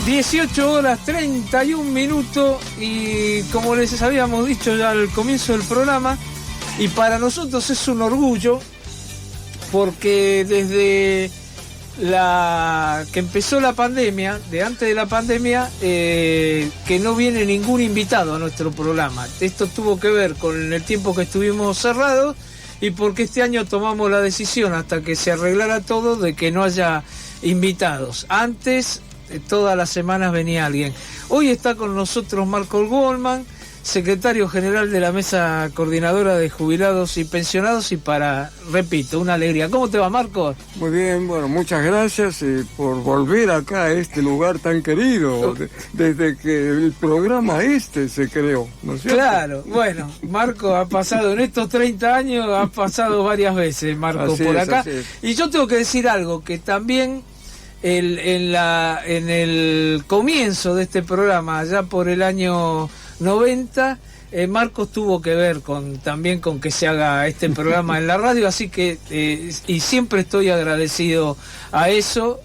18 horas 31 minutos y como les habíamos dicho ya al comienzo del programa, y para nosotros es un orgullo porque desde que empezó la pandemia, de antes de la pandemia, que no viene ningún invitado a nuestro programa. Esto tuvo que ver con el tiempo que estuvimos cerrados y porque este año tomamos la decisión, hasta que se arreglara todo, de que no haya invitados. Antes, todas las semanas venía alguien. Hoy está con nosotros Marcos Goldman, secretario general de la Mesa Coordinadora de Jubilados y Pensionados, y repito, una alegría. ¿Cómo te va, Marcos? Muy bien, bueno, muchas gracias por volver acá a este lugar tan querido, desde que el programa se creó, ¿no es cierto? Claro, bueno, Marcos ha pasado, en estos 30 años, ha pasado varias veces, Marcos, por acá. Y yo tengo que decir algo, que también en el comienzo de este programa, allá por el año 90, Marcos tuvo que ver también con que se haga este programa en la radio, así que y siempre estoy agradecido a eso,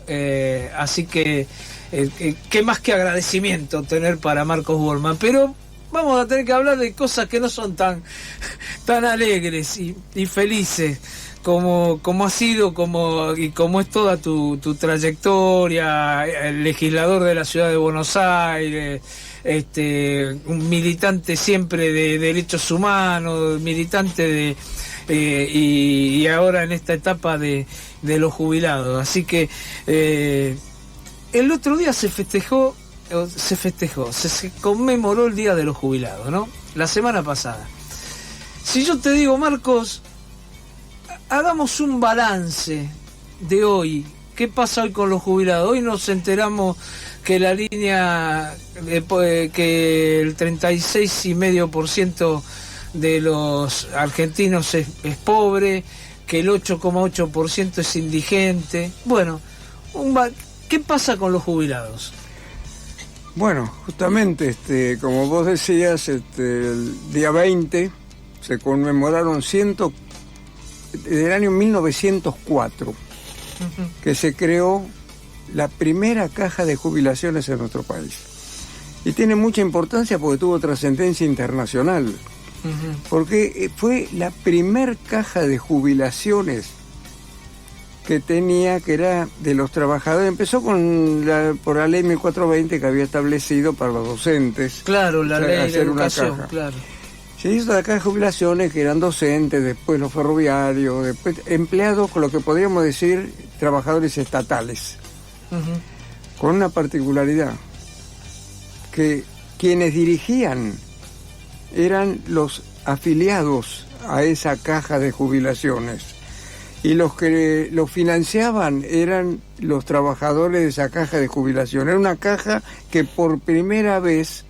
así que qué más que agradecimiento tener para Marcos Goldman. Pero vamos a tener que hablar de cosas que no son tan alegres y felices como ha sido y como es toda tu trayectoria, el legislador de la ciudad de Buenos Aires, un militante siempre de derechos humanos, militante y ahora en esta etapa de los jubilados. Así que el otro día se conmemoró el Día de los Jubilados, ¿no? La semana pasada. Si yo te digo, Marcos, hagamos un balance de hoy. ¿Qué pasa hoy con los jubilados? Hoy nos enteramos que la línea, que el 36,5% de los argentinos es pobre, que el 8,8% es indigente. Bueno, ¿qué pasa con los jubilados? Bueno, justamente, como vos decías, el día 20 se conmemoraron del año 1904, que se creó la primera caja de jubilaciones en nuestro país. Y tiene mucha importancia porque tuvo trascendencia internacional, porque fue la primer caja de jubilaciones que era de los trabajadores. Empezó por la ley 1420 que había establecido para los docentes. Claro, la ley de educación, una caja. Claro. Se hizo la caja de jubilaciones, que eran docentes, después los ferroviarios, después empleados, con lo que podríamos decir trabajadores estatales. Con una particularidad, que quienes dirigían eran los afiliados a esa caja de jubilaciones y los que lo financiaban eran los trabajadores de esa caja de jubilación. Era una caja que por primera vez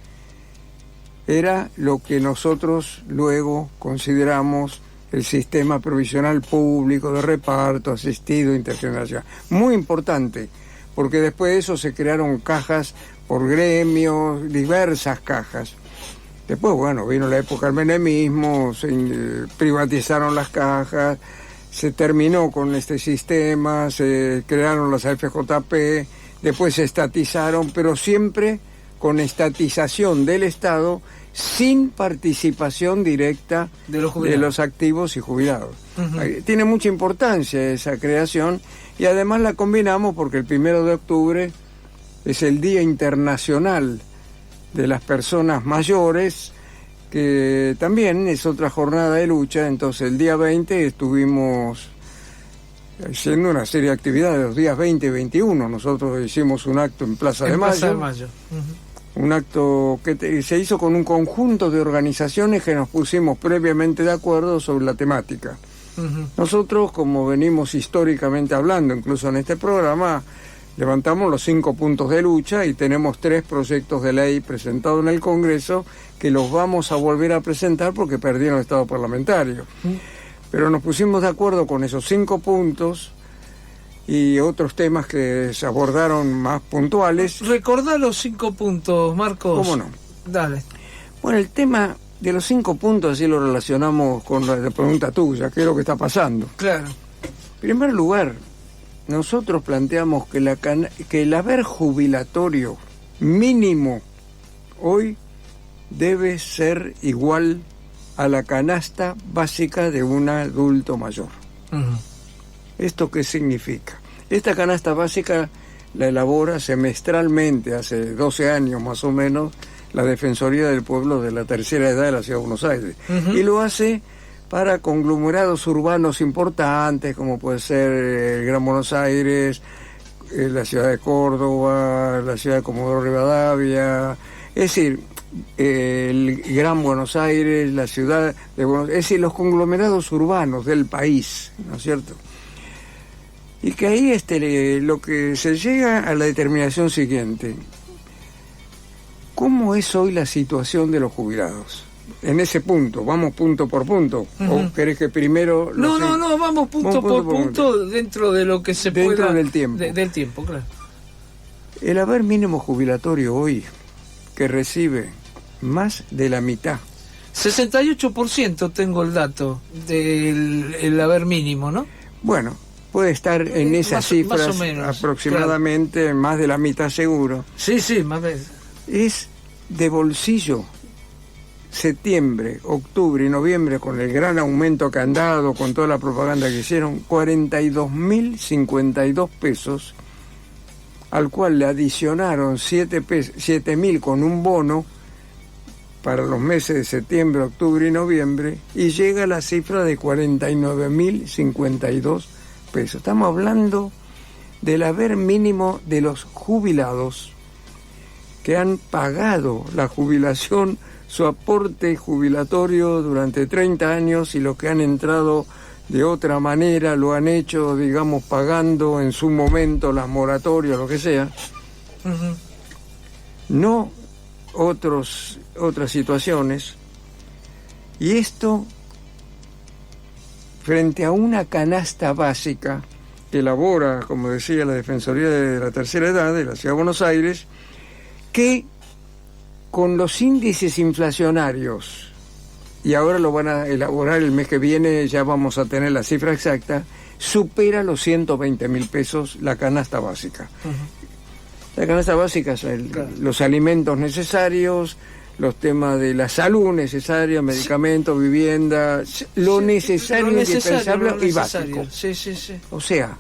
era lo que nosotros luego consideramos el sistema provisional público de reparto asistido intergeneracional. Muy importante, porque después de eso se crearon cajas por gremios, diversas cajas. Después, bueno, vino la época del menemismo, se privatizaron las cajas, se terminó con este sistema, se crearon las AFJP, después se estatizaron, pero siempre con estatización del Estado, sin participación directa de los activos y jubilados. Tiene mucha importancia esa creación, y además la combinamos porque el 1 de octubre es el Día Internacional de las Personas Mayores, que también es otra jornada de lucha. Entonces el día 20 estuvimos haciendo una serie de actividades, los días 20 y 21. Nosotros hicimos un acto en Plaza de Mayo. Un acto que se hizo con un conjunto de organizaciones que nos pusimos previamente de acuerdo sobre la temática. Nosotros, como venimos históricamente hablando, incluso en este programa, levantamos los 5 puntos de lucha y tenemos 3 proyectos de ley presentados en el Congreso que los vamos a volver a presentar porque perdieron el estado parlamentario. Pero nos pusimos de acuerdo con esos 5 puntos y otros temas que se abordaron más puntuales. Recordá los 5 puntos, Marcos. ¿Cómo no? Dale. Bueno, el tema de los 5 puntos, así lo relacionamos con la pregunta tuya, ¿qué es lo que está pasando? Claro. En primer lugar, nosotros planteamos que el haber jubilatorio mínimo hoy debe ser igual a la canasta básica de un adulto mayor. Uh-huh. ¿Esto qué significa? Esta canasta básica la elabora semestralmente, hace 12 años más o menos, la Defensoría del Pueblo de la Tercera Edad de la Ciudad de Buenos Aires. Uh-huh. Y lo hace para conglomerados urbanos importantes, como puede ser el Gran Buenos Aires, la ciudad de Córdoba, la ciudad de Comodoro Rivadavia, es decir, el Gran Buenos Aires, la ciudad de Buenos Aires, es decir, los conglomerados urbanos del país, ¿no es cierto? Y que ahí lo que se llega a la determinación siguiente: ¿cómo es hoy la situación de los jubilados? En ese punto, ¿vamos punto por punto? Uh-huh. ¿O querés que primero...? No, vamos punto por punto dentro de lo que se pueda... Dentro del tiempo. Del tiempo, claro. El haber mínimo jubilatorio hoy, que recibe más de la mitad. 68% tengo el dato del haber mínimo, ¿no? Bueno, puede estar en esas cifras, más o menos, aproximadamente, claro. Más de la mitad seguro. Sí, más o menos. Es de bolsillo. Septiembre, octubre y noviembre, con el gran aumento que han dado, con toda la propaganda que hicieron, 42.052 pesos, al cual le adicionaron 7.000 con un bono para los meses de septiembre, octubre y noviembre, y llega a la cifra de 49.052 pesos. Estamos hablando del haber mínimo de los jubilados que han pagado la jubilación, su aporte jubilatorio durante 30 años, y los que han entrado de otra manera lo han hecho, digamos, pagando en su momento las moratorias, lo que sea. Uh-huh. No otras situaciones. Y esto, frente a una canasta básica que elabora, como decía, la Defensoría de la Tercera Edad de la Ciudad de Buenos Aires, que con los índices inflacionarios, y ahora lo van a elaborar el mes que viene, ya vamos a tener la cifra exacta, supera los 120.000 pesos la canasta básica. Uh-huh. La canasta básica son los alimentos necesarios, los temas de la salud necesaria, medicamentos, vivienda, lo necesario, indispensable y básico. Sí. O sea,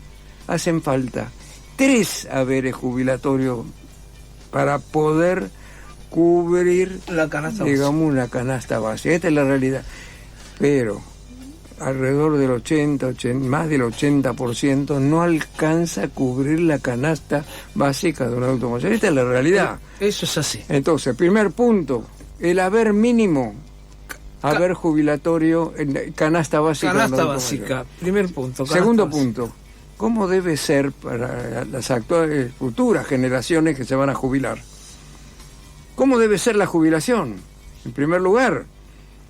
hacen falta 3 haberes jubilatorios para poder cubrir, digamos, una canasta básica. Esta es la realidad. Pero alrededor del 80, más del 80% no alcanza a cubrir la canasta básica de un adulto mayor. Esta es la realidad. Eso es así. Entonces, primer punto, el haber mínimo, haber jubilatorio, canasta básica. Canasta básica, primer punto. Segundo punto, ¿cómo debe ser para las actuales, futuras generaciones que se van a jubilar? ¿Cómo debe ser la jubilación? En primer lugar,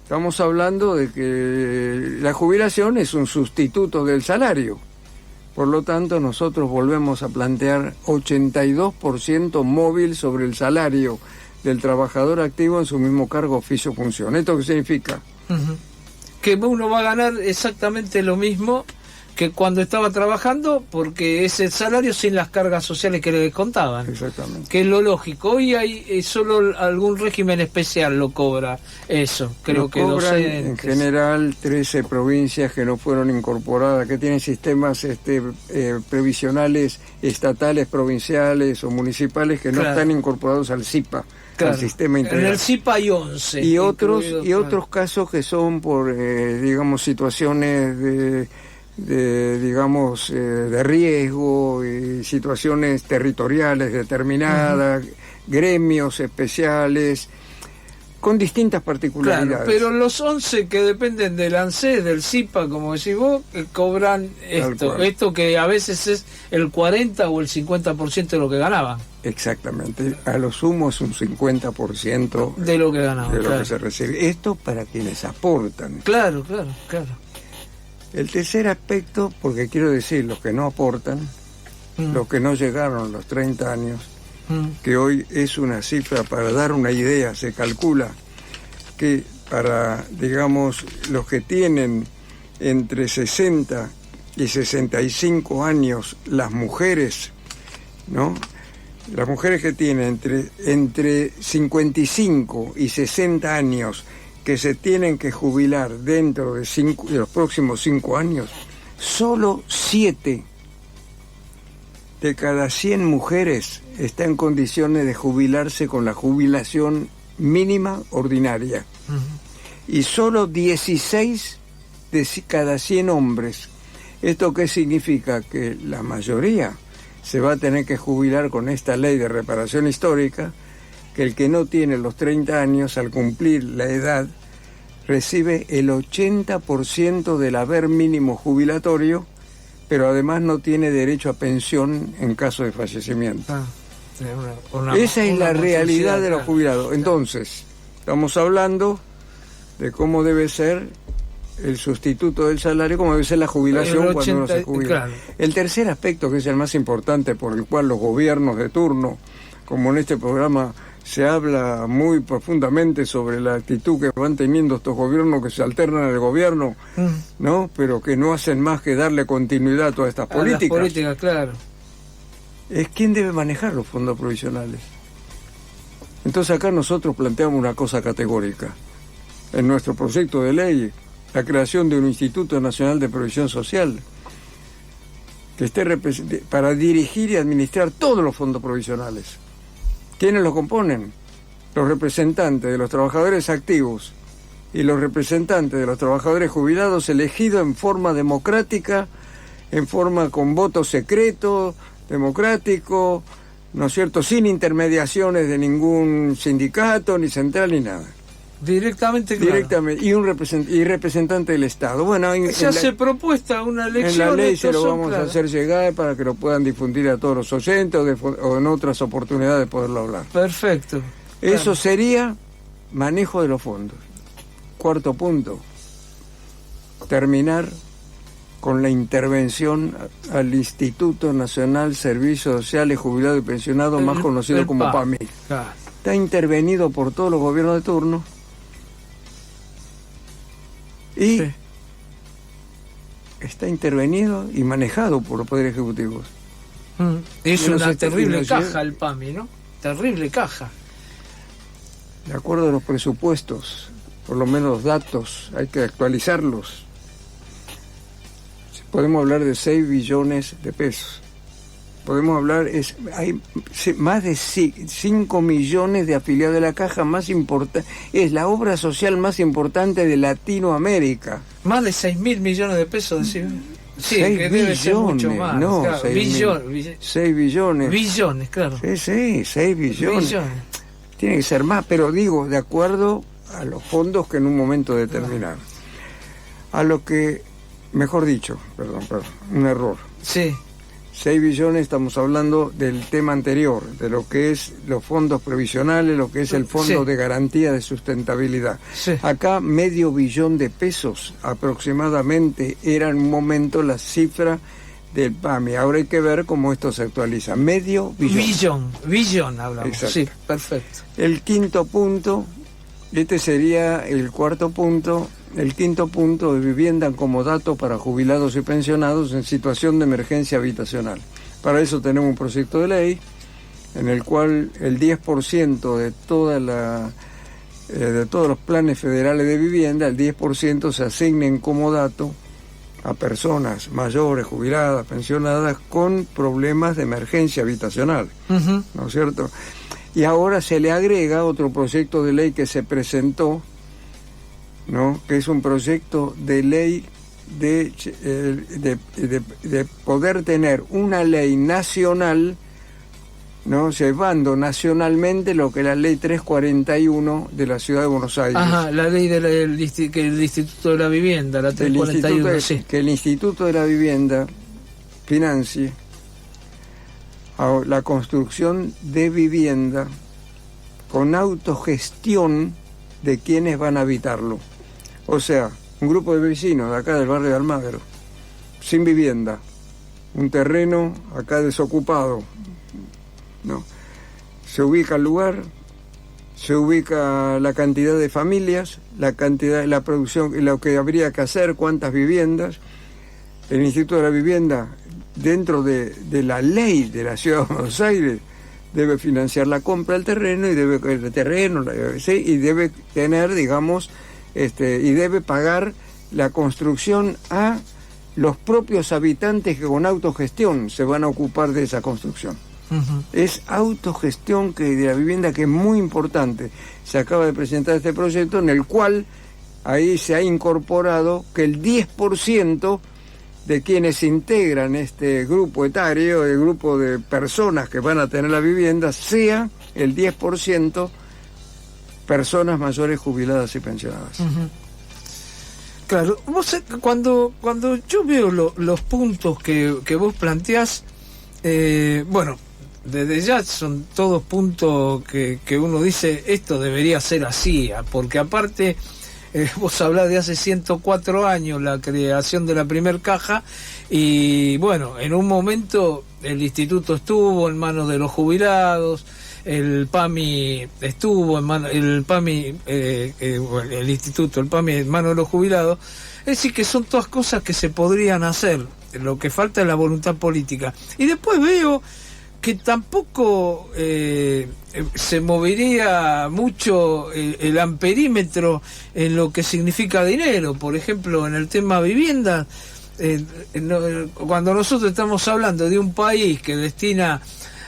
estamos hablando de que la jubilación es un sustituto del salario. Por lo tanto, nosotros volvemos a plantear 82% móvil sobre el salario del trabajador activo en su mismo cargo, oficio o función. ¿Esto qué significa? Uh-huh. Que uno va a ganar exactamente lo mismo que cuando estaba trabajando, porque es el salario sin las cargas sociales que le descontaban. Exactamente. Que es lo lógico. Hoy hay solo algún régimen especial lo cobra eso. Creo que cobran docentes. En general 13 provincias que no fueron incorporadas, que tienen sistemas previsionales estatales, provinciales o municipales que no están incorporados al SIPA. Al sistema integral. En el SIPA hay 11. Y otros casos que son por, digamos, situaciones de riesgo, y situaciones territoriales determinadas, gremios especiales, con distintas particularidades. Claro, pero los 11 que dependen del ANSES, del SIPA, como decís vos, cobran esto que a veces es el 40 o el 50% de lo que ganaban. Exactamente, a lo sumo es un 50% de lo que ganaban, de lo que se recibe. Esto para quienes aportan. Claro. El tercer aspecto, porque quiero decir, los que no aportan, los que no llegaron a los 30 años, que hoy es una cifra, para dar una idea, se calcula que para, digamos, los que tienen entre 60 y 65 años, las mujeres, ¿no?, las mujeres que tienen entre 55 y 60 años que se tienen que jubilar dentro de los próximos 5 años, solo 7 de cada 100 mujeres está en condiciones de jubilarse con la jubilación mínima ordinaria. Y solo 16 de cada 100 hombres. ¿Esto qué significa? Que la mayoría se va a tener que jubilar con esta ley de reparación histórica, que el que no tiene los 30 años al cumplir la edad recibe el 80% del haber mínimo jubilatorio, pero además no tiene derecho a pensión en caso de fallecimiento. Esa es la realidad de los jubilados. Entonces, estamos hablando de cómo debe ser el sustituto del salario, cómo debe ser la jubilación cuando uno se jubila. Claro. El tercer aspecto, que es el más importante, por el cual los gobiernos de turno, como en este programa se habla muy profundamente sobre la actitud que van teniendo estos gobiernos que se alternan al gobierno, ¿no? Pero que no hacen más que darle continuidad a todas estas políticas. Las políticas, claro. Es quién debe manejar los fondos provisionales. Entonces acá nosotros planteamos una cosa categórica. En nuestro proyecto de ley, la creación de un Instituto Nacional de Previsión Social que esté para dirigir y administrar todos los fondos provisionales. ¿Quiénes los componen? Los representantes de los trabajadores activos y los representantes de los trabajadores jubilados elegidos en forma democrática, en forma con voto secreto, democrático, ¿no es cierto?, sin intermediaciones de ningún sindicato, ni central, ni nada. Directamente, claro. Directamente, y representante del Estado. Bueno, se hace propuesta una elección. En la ley se lo vamos a hacer llegar para que lo puedan difundir a todos los oyentes o en otras oportunidades de poderlo hablar. Perfecto. Eso sería manejo de los fondos. Cuarto punto, terminar con la intervención al Instituto Nacional Servicios Sociales, Jubilados y Pensionados, más conocido como PAMI. Claro. Está intervenido por todos los gobiernos de turno. Y está intervenido y manejado por los poderes ejecutivos. Es una terrible caja el PAMI, ¿no? Terrible caja. De acuerdo a los presupuestos, por lo menos los datos, hay que actualizarlos. Podemos hablar de 6 billones de pesos. Podemos hablar, hay más de 5 millones de afiliados de la caja más importante, es la obra social más importante de Latinoamérica. Más de 6.000 millones de pesos, decimos. Sí, 6 que debe ser mucho más. No, claro. 6 billones. Billones, claro. Sí, 6 billones. Tiene que ser más, pero digo, de acuerdo a los fondos que en un momento determinaron. A lo que, mejor dicho, perdón, un error. Sí. 6 billones, estamos hablando del tema anterior, de lo que es los fondos previsionales, lo que es el fondo de garantía de sustentabilidad. Sí. Acá $500 millón de pesos aproximadamente era en un momento la cifra del PAMI. Ahora hay que ver cómo esto se actualiza. $500 millón. Billón hablamos. Exacto. Sí, perfecto. El quinto punto, este sería el cuarto punto. El quinto punto de vivienda como dato para jubilados y pensionados en situación de emergencia habitacional. Para eso tenemos un proyecto de ley en el cual el 10% de todos los planes federales de vivienda, el 10% se asignen como dato a personas mayores, jubiladas, pensionadas con problemas de emergencia habitacional, ¿no es cierto? Y ahora se le agrega otro proyecto de ley que se presentó, ¿no?, que es un proyecto de ley de poder tener una ley nacional, ¿no?, llevando nacionalmente lo que es la ley 341 de la Ciudad de Buenos Aires. Ajá, la ley del Instituto de la Vivienda, la 341, sí. Que el Instituto de la Vivienda financie la construcción de vivienda con autogestión de quienes van a habitarlo. O sea, un grupo de vecinos de acá del barrio de Almagro, sin vivienda, un terreno acá desocupado, ¿no? Se ubica el lugar, se ubica la cantidad de familias, la cantidad, la producción, lo que habría que hacer, cuántas viviendas. El Instituto de la Vivienda, dentro de la ley de la Ciudad de Buenos Aires, debe financiar la compra del terreno y debe tener, digamos, y debe pagar la construcción a los propios habitantes que con autogestión se van a ocupar de esa construcción. Es autogestión de la vivienda, que es muy importante. Se acaba de presentar este proyecto en el cual ahí se ha incorporado que el 10% de quienes integran este grupo etario, el grupo de personas que van a tener la vivienda, sea el 10% personas mayores jubiladas y pensionadas. Claro, vos, cuando yo veo los puntos que vos planteás, bueno, desde ya son todos puntos que uno dice, esto debería ser así, porque aparte, vos hablás de hace 104 años la creación de la primer caja, y bueno, en un momento el instituto estuvo en manos de los jubilados, el PAMI estuvo en manos, el instituto, el PAMI en manos de los jubilados. Es decir, que son todas cosas que se podrían hacer, lo que falta es la voluntad política. Y después veo que tampoco se movería mucho el amperímetro en lo que significa dinero. Por ejemplo, en el tema vivienda, cuando nosotros estamos hablando de un país que destina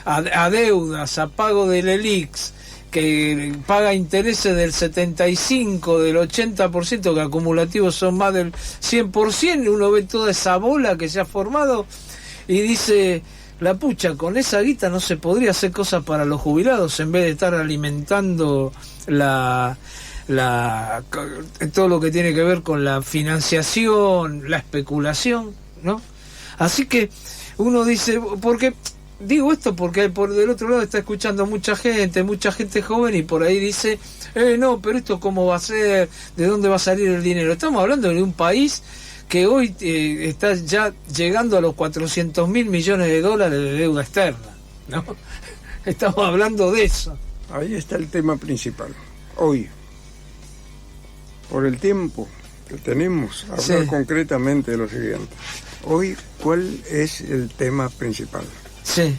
a deudas, a pago del ELIX, que paga intereses del 75%, del 80%, que acumulativos son más del 100%, uno ve toda esa bola que se ha formado y dice, la pucha, con esa guita no se podría hacer cosas para los jubilados en vez de estar alimentando todo lo que tiene que ver con la financiación, la especulación, ¿no? Así que uno dice, porque digo esto porque por del otro lado está escuchando mucha gente joven, y por ahí dice, no, pero esto cómo va a ser, de dónde va a salir el dinero. Estamos hablando de un país que hoy está ya llegando a los 400.000 millones de dólares de deuda externa, ¿no? Estamos hablando de eso. Ahí está el tema principal. Hoy, por el tiempo que tenemos, hablar concretamente de lo siguiente. Hoy, ¿cuál es el tema principal? Sí.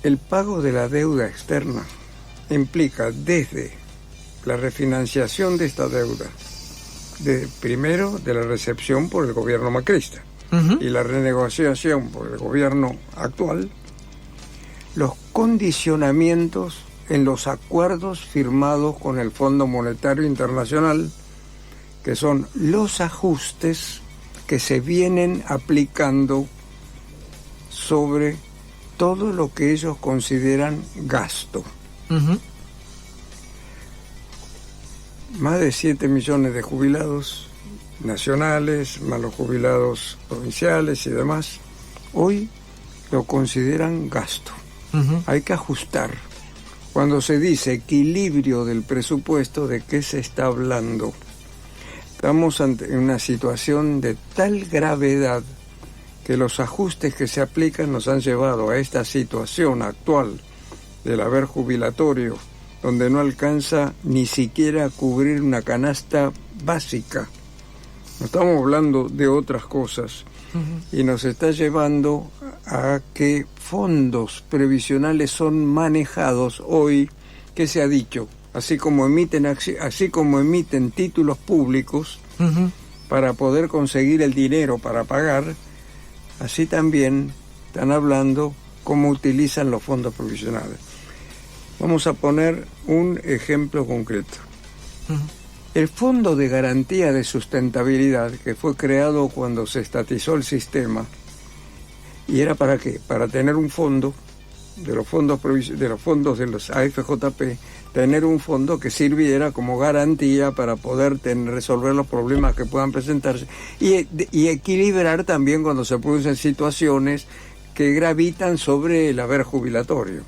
El pago de la deuda externa implica desde la refinanciación de esta deuda, primero de la recepción por el gobierno macrista y la renegociación por el gobierno actual, los condicionamientos en los acuerdos firmados con el Fondo Monetario Internacional, que son los ajustes que se vienen aplicando sobre todo lo que ellos consideran gasto. Más de 7 millones de jubilados nacionales, más los jubilados provinciales y demás, hoy lo consideran gasto. Hay que ajustar. Cuando se dice equilibrio del presupuesto, ¿de qué se está hablando? Estamos ante una situación de tal gravedad que los ajustes que se aplican nos han llevado a esta situación actual del haber jubilatorio, donde no alcanza ni siquiera a cubrir una canasta básica. No estamos hablando de otras cosas. Y nos está llevando a que fondos previsionales son manejados hoy, que se ha dicho, así como emiten títulos públicos para poder conseguir el dinero para pagar, así también están hablando cómo utilizan los fondos provisionales. Vamos a poner un ejemplo concreto. El Fondo de Garantía de Sustentabilidad, que fue creado cuando se estatizó el sistema, ¿y era para qué? Para tener un fondo de los fondos de los AFJP, tener un fondo que sirviera como garantía para poder resolver los problemas que puedan presentarse y equilibrar también cuando se producen situaciones que gravitan sobre el haber jubilatorio.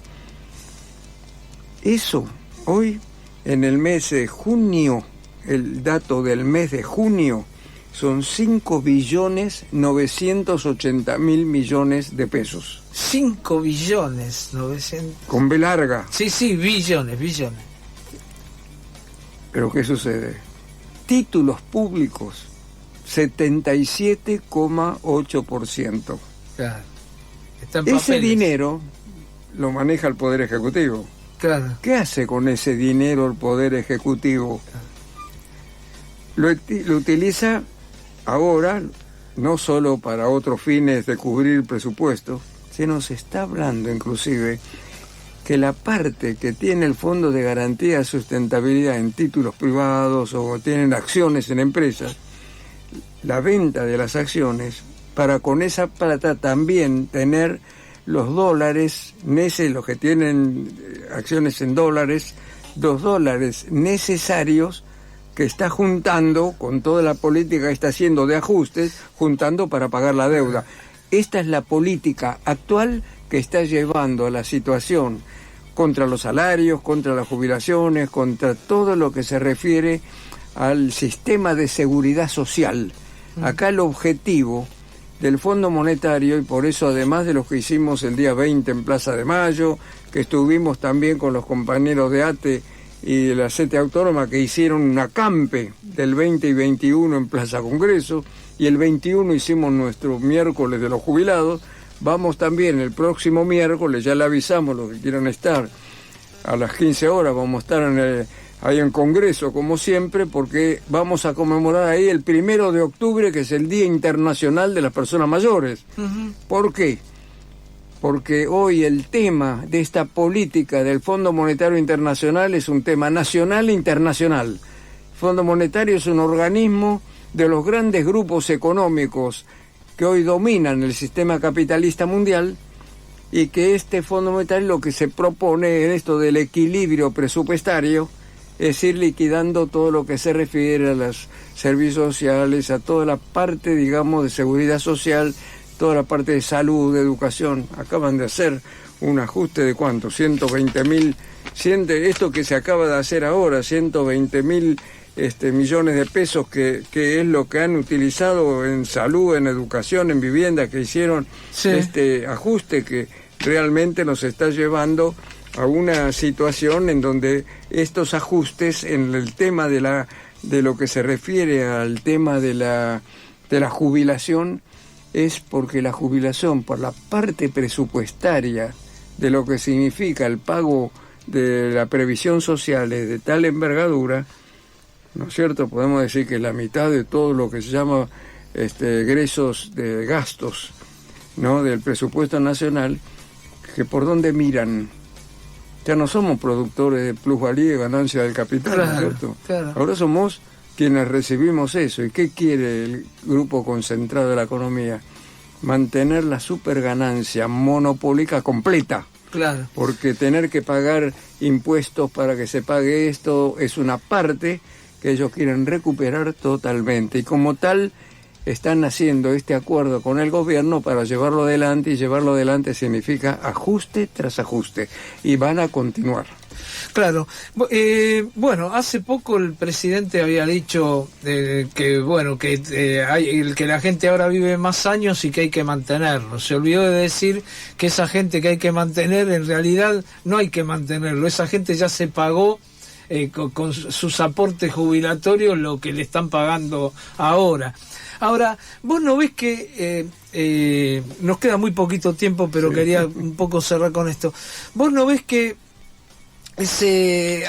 Eso, hoy, en el mes de junio, el dato del mes de junio, son 5.980.000 millones de pesos. 5.900.000. Con B larga. Sí, billones. Pero ¿qué sucede? Títulos públicos, 77,8%. Claro. Ese dinero lo maneja el Poder Ejecutivo. Claro. ¿Qué hace con ese dinero el Poder Ejecutivo? Lo utiliza ahora no solo para otros fines de cubrir presupuesto, sino se está hablando inclusive que la parte que tiene el Fondo de Garantía de Sustentabilidad en títulos privados o tienen acciones en empresas, la venta de las acciones, para con esa plata también tener los dólares, los que tienen acciones en dólares, los dólares necesarios que está juntando con toda la política que está haciendo de ajustes, juntando para pagar la deuda. Esta es la política actual que está llevando a la situación contra los salarios, contra las jubilaciones, contra todo lo que se refiere al sistema de seguridad social. Acá el objetivo del Fondo Monetario, y por eso además de lo que hicimos el día 20 en Plaza de Mayo, que estuvimos también con los compañeros de ATE y de la CETE Autónoma que hicieron un acampe del 20 y 21 en Plaza Congreso, y el 21 hicimos nuestro miércoles de los jubilados. Vamos también el próximo miércoles, ya le avisamos los que quieran estar, a las 15 horas vamos a estar ahí en Congreso, como siempre, porque vamos a conmemorar ahí el 1 de octubre, que es el Día Internacional de las Personas Mayores. ¿Por qué? Porque hoy el tema de esta política del Fondo Monetario Internacional es un tema nacional e internacional. El Fondo Monetario es un organismo de los grandes grupos económicos que hoy dominan el sistema capitalista mundial, y que este Fondo Monetario lo que se propone en esto del equilibrio presupuestario es ir liquidando todo lo que se refiere a los servicios sociales, a toda la parte, digamos, de seguridad social, toda la parte de salud, de educación. Acaban de hacer un ajuste de ¿cuánto? 120.000, esto que se acaba de hacer ahora, 120.000 millones de pesos, que es lo que han utilizado en salud, en educación, en vivienda, que hicieron este ajuste que realmente nos está llevando a una situación en donde estos ajustes en el tema de lo que se refiere al tema de la jubilación, es porque la jubilación, por la parte presupuestaria de lo que significa el pago de la previsión social, es de tal envergadura, ¿no es cierto? Podemos decir que la mitad de todo lo que se llama egresos de gastos, ¿no?, del presupuesto nacional, que por dónde miran. Ya no somos productores de plusvalía y ganancia del capital, claro, ¿no es cierto? Claro. Ahora somos quienes recibimos eso. ¿Y qué quiere el grupo concentrado de la economía? Mantener la superganancia monopólica completa. Claro. Porque tener que pagar impuestos para que se pague esto es una parte que ellos quieren recuperar totalmente. Y como tal, están haciendo este acuerdo con el gobierno para llevarlo adelante, y llevarlo adelante significa ajuste tras ajuste, y van a continuar. Claro. Bueno, hace poco el presidente había dicho que la gente ahora vive más años y que hay que mantenerlo. Se olvidó de decir que esa gente que hay que mantener, en realidad no hay que mantenerlo. Esa gente ya se pagó con sus aportes jubilatorios lo que le están pagando ahora. Ahora, vos no ves que nos queda muy poquito tiempo, pero sí, quería un poco cerrar con esto. Vos no ves que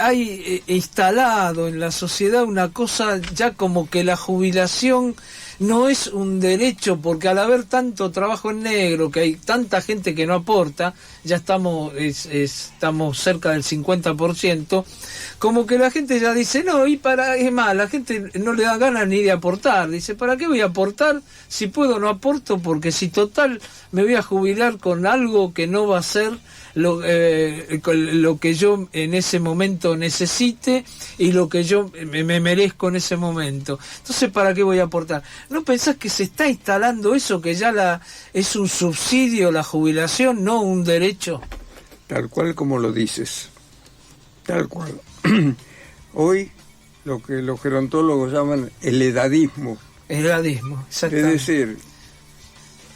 hay instalado en la sociedad una cosa ya como que la jubilación no es un derecho, porque al haber tanto trabajo en negro, que hay tanta gente que no aporta, ya estamos cerca del 50%, como que la gente ya dice, no, es más, la gente no le da ganas ni de aportar, dice, ¿para qué voy a aportar si puedo no aporto? Porque si total me voy a jubilar con algo que no va a ser lo que yo en ese momento necesite y lo que yo me merezco en ese momento. Entonces, ¿para qué voy a aportar? ¿No pensás que se está instalando eso, que ya es un subsidio la jubilación, no un derecho? Tal cual como lo dices, tal cual. Hoy lo que los gerontólogos llaman el edadismo. El edadismo, exactamente. Es decir,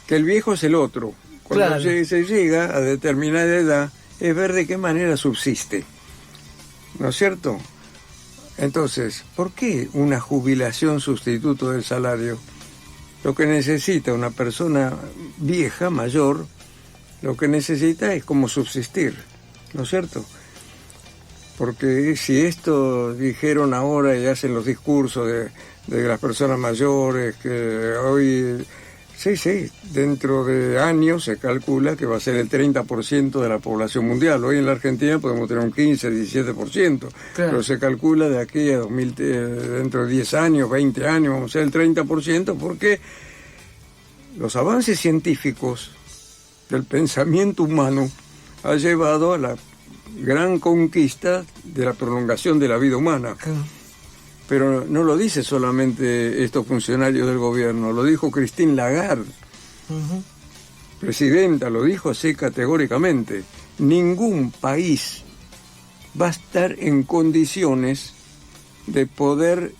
que el viejo es el otro. Cuando se llega a determinada edad, es ver de qué manera subsiste, ¿no es cierto? Entonces, ¿por qué una jubilación sustituto del salario? Lo que necesita una persona vieja, mayor, lo que necesita es cómo subsistir, ¿no es cierto? Porque si esto dijeron ahora y hacen los discursos de las personas mayores, que hoy, sí, dentro de años se calcula que va a ser el 30% de la población mundial. Hoy en la Argentina podemos tener un 15, 17%, claro. Pero se calcula de aquí a dentro de 10 años, 20 años, vamos a ser el 30%, porque los avances científicos del pensamiento humano ha llevado a la gran conquista de la prolongación de la vida humana. Claro. Pero no lo dice solamente estos funcionarios del gobierno, lo dijo Christine Lagarde, presidenta, lo dijo así categóricamente. Ningún país va a estar en condiciones de poder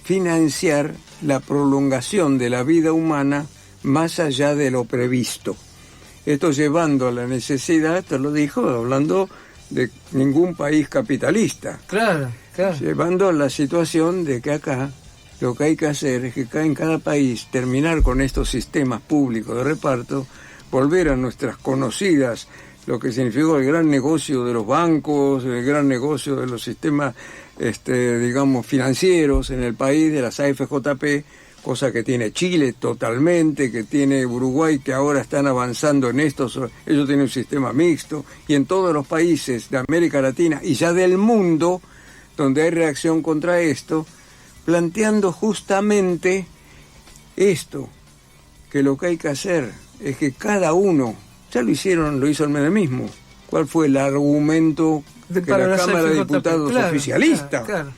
financiar la prolongación de la vida humana más allá de lo previsto. Esto llevando a la necesidad, esto lo dijo hablando de ningún país capitalista. Claro. Llevando a la situación de que acá lo que hay que hacer es que en cada país terminar con estos sistemas públicos de reparto, volver a nuestras conocidas, lo que significó el gran negocio de los bancos, el gran negocio de los sistemas, digamos, financieros en el país, de las AFJP, cosa que tiene Chile totalmente, que tiene Uruguay, que ahora están avanzando en esto, ellos tienen un sistema mixto, y en todos los países de América Latina y ya del mundo, donde hay reacción contra esto, planteando justamente esto, que lo que hay que hacer es que cada uno, ya lo hizo el menemismo, ¿cuál fue el argumento que la Cámara de Diputados oficialista? Claro.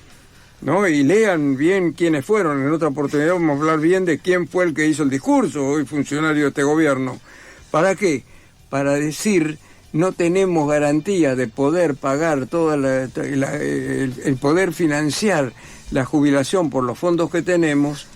¿No? Y lean bien quiénes fueron. En otra oportunidad vamos a hablar bien de quién fue el que hizo el discurso, hoy funcionario de este gobierno. ¿Para qué? Para decir, no tenemos garantía de poder pagar el poder financiar la jubilación por los fondos que tenemos,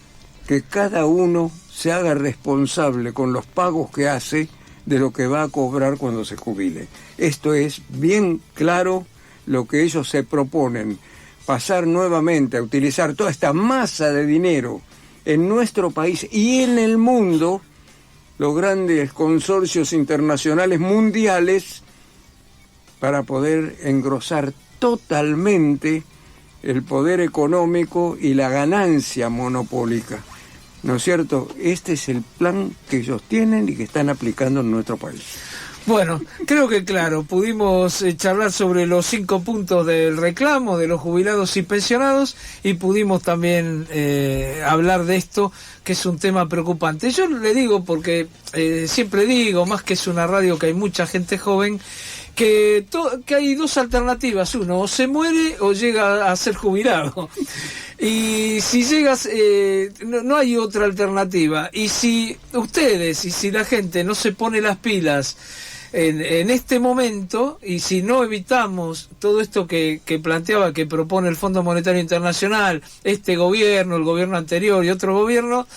que cada uno se haga responsable con los pagos que hace de lo que va a cobrar cuando se jubile. Esto es bien claro lo que ellos se proponen. Pasar nuevamente a utilizar toda esta masa de dinero en nuestro país y en el mundo, los grandes consorcios internacionales mundiales, para poder engrosar totalmente el poder económico y la ganancia monopólica. ¿No es cierto? Este es el plan que ellos tienen y que están aplicando en nuestro país. Bueno, creo que claro, pudimos charlar sobre los 5 puntos del reclamo de los jubilados y pensionados y pudimos también hablar de esto, que es un tema preocupante. Yo le digo, porque siempre digo, más que es una radio que hay mucha gente joven, que hay dos alternativas. Uno, o se muere o llega a ser jubilado. Y si llegas, no hay otra alternativa. Y si ustedes y si la gente no se pone las pilas en este momento, y si no evitamos todo esto que planteaba, que propone el Fondo Monetario Internacional, este gobierno, el gobierno anterior y otro gobierno,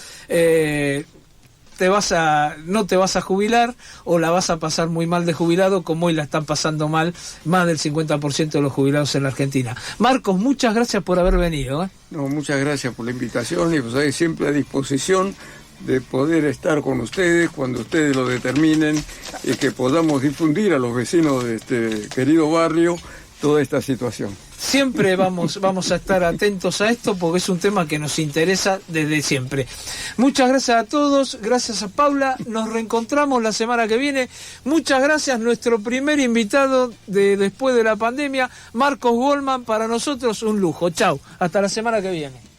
no te vas a jubilar o la vas a pasar muy mal de jubilado, como hoy la están pasando mal más del 50% de los jubilados en la Argentina. Marcos, muchas gracias por haber venido. No, muchas gracias por la invitación y pues ahí siempre a disposición de poder estar con ustedes cuando ustedes lo determinen y que podamos difundir a los vecinos de este querido barrio toda esta situación. Siempre vamos a estar atentos a esto porque es un tema que nos interesa desde siempre. Muchas gracias a todos, gracias a Paula, nos reencontramos la semana que viene. Muchas gracias, nuestro primer invitado después de la pandemia, Marcos Goldman, para nosotros un lujo. Chau, hasta la semana que viene.